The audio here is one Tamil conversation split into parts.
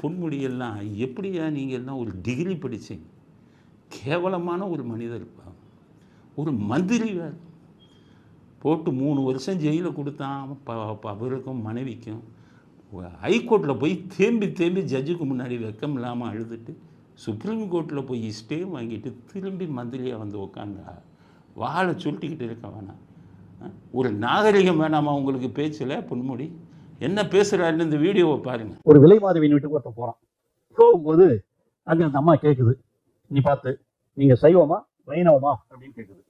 பொன்முடியெல்லாம் எப்படியா நீங்கள் எல்லாம் ஒரு டிகிரி படித்தீங்க? கேவலமான ஒரு மனிதர்ப்பா. ஒரு மந்திரி வேறு போட்டு 3 வருஷம் ஜெயிலில் கொடுத்தான் அவருக்கும் மனைவிக்கும். ஹைகோர்ட்டில் போய் தேம்பி தேம்பி ஜட்ஜுக்கு முன்னாடி வெக்கம் இல்லாமல் அழுதுட்டு சுப்ரீம் கோர்ட்டில் போய் ஸ்டே வாங்கிட்டு திரும்பி மந்திரியாக வந்து உக்காந்தா வாழை சுருட்டிக்கிட்டு இருக்க வேணாம். ஒரு நாகரிகம் வேணாமா உங்களுக்கு பேச்சில்? பொன்முடி என்ன பேசுகிறாருன்னு இந்த வீடியோவை பாருங்கள். ஒரு விலை மாதவியின் வீட்டுக்கு ஒருத்தன் போகிறான். போகும்போது அங்கே அந்த அம்மா கேட்குது, நீ பார்த்து நீங்கள் சைவமா வைணவமா அப்படின்னு கேட்குது.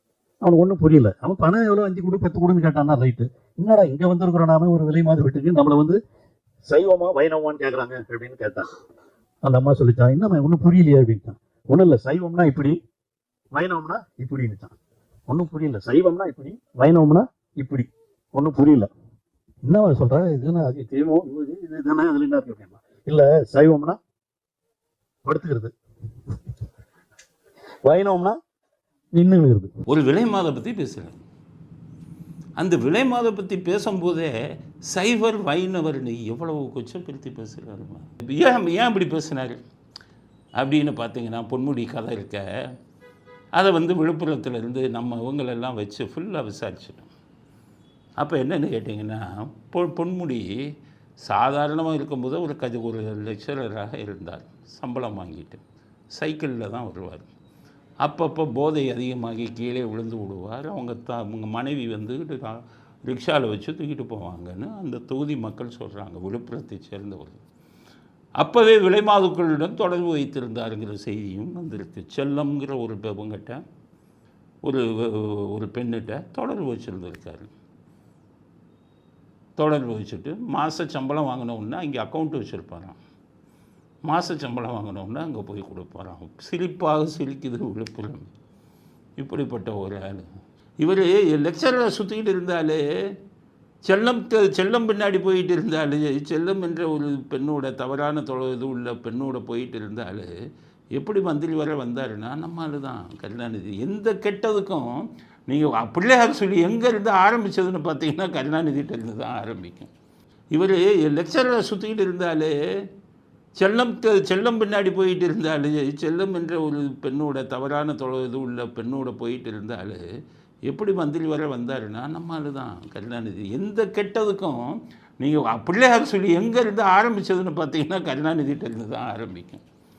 அவனுக்கு ஒன்றும் புரியல. அவன் பணம் எவ்வளோ 5 கொடு 10 கொடுன்னு கேட்டான்னா ரைட்டு. என்னடா இங்கே வந்துருக்குறோம் நாம ஒரு விலை மாத வீட்டுக்கு, நம்மளை வந்து சைவமா வைணவமான்னு கேட்குறாங்க அப்படின்னு கேட்டான். அந்த அம்மா சொல்லிச்சான், என்னம்மா ஒன்றும் புரியலையே அப்படின்ட்டான். ஒன்றும் இல்லை, சைவம்னா இப்படி வைணவம்னா இப்படின்னுட்டான். ஒன்றும் புரியல. சைவம்னா இப்படி வைணவம்னா இப்படி, ஒன்றும் புரியல. என்ன சொல்ற, இதுன்னா அது தெய்வம் இது தானே, அதுல என்ன இருக்கு? இல்லை, சைவம்னா படுத்துக்கிறது, வைணவம்னா நின்றுகிறது. ஒரு விலை மாதை பற்றி பேசுகிறேன். அந்த விலை மாதை பற்றி பேசும்போதே சைவர் வைணவர்னு எவ்வளவு கொச்சப்படுத்தி பேசுகிறாரு. ஏன் இப்படி பேசுனாரு அப்படின்னு பார்த்தீங்கன்னா, பொன்முடி கதை இருக்க அதை வந்து விழுப்புரத்துலேருந்து நம்ம இவங்களெல்லாம் வச்சு ஃபுல்லாக விசாரிச்சிட்டோம். அப்போ என்னென்னு கேட்டிங்கன்னா, பொன்முடி சாதாரணமாக இருக்கும்போது ஒரு லெக்சரராக இருந்தார். சம்பளம் வாங்கிட்டு சைக்கிளில் தான் வருவார். அப்பப்போ போதை அதிகமாகி கீழே விழுந்து விடுவார். அவங்க மனைவி வந்து ரிக்ஷாவில் வச்சு தூக்கிட்டு போவாங்கன்னு அந்த தொகுதி மக்கள் சொல்கிறாங்க, விழுப்புரத்தை சேர்ந்தவர்கள். அப்போவே விலைமாதுக்களுடன் தொடர்பு வைத்திருந்தாருங்கிற செய்தியும் வந்திருக்கு. செல்லம்ங்கிற ஒரு இவங்கிட்ட ஒரு பெண்ணிட்ட தொடர்பு வச்சுருந்துருக்காரு. தொடர்பு வச்சுட்டு மாத சம்பளம் வாங்கினோன்னா இங்கே அக்கௌண்ட் வச்சுருப்பாராம். மாத சம்பளம் வாங்கினோன்னா அங்கே போய் கொடுப்பாராம். சிரிப்பாக சிரிக்குது விழுப்புரம். இப்படிப்பட்ட ஒரு ஆள் இவர். லெக்சரில் சுற்றிக்கிட்டு இருந்தாலே செல்லம் பின்னாடி போயிட்டு இருந்தாலே, செல்லம் என்ற ஒரு பெண்ணோட தவறான இது உள்ள பெண்ணோட போயிட்டு இருந்தாலே எப்படி மந்திரி வர வந்தாருன்னா நம்ம ஆள் தான் கருணாநிதி. எந்த கெட்டதுக்கும் நீங்கள் பிள்ளையார் சொல்லி எங்கேருந்து ஆரம்பித்ததுன்னு பார்த்தீங்கன்னா கருணாநிதிகிட்டேருந்து தான் ஆரம்பிக்கும். இவர் லெக்சரில் சுற்றிக்கிட்டு இருந்தாலே செல்லம் பின்னாடி போயிட்டு இருந்தாலே, செல்லம் என்ற ஒரு பெண்ணோட தவறான இது உள்ள பெண்ணோட போயிட்டு இருந்தாலே எப்படி மந்திரி வர வந்தாருன்னா நம்ம ஆள் தான் கருணாநிதி. எந்த கெட்டதுக்கும் நீங்கள் பிள்ளையார் சொல்லி எங்கேருந்து ஆரம்பித்ததுன்னு பார்த்தீங்கன்னா கருணாநிதிகிட்டேருந்து தான் ஆரம்பிக்கும்.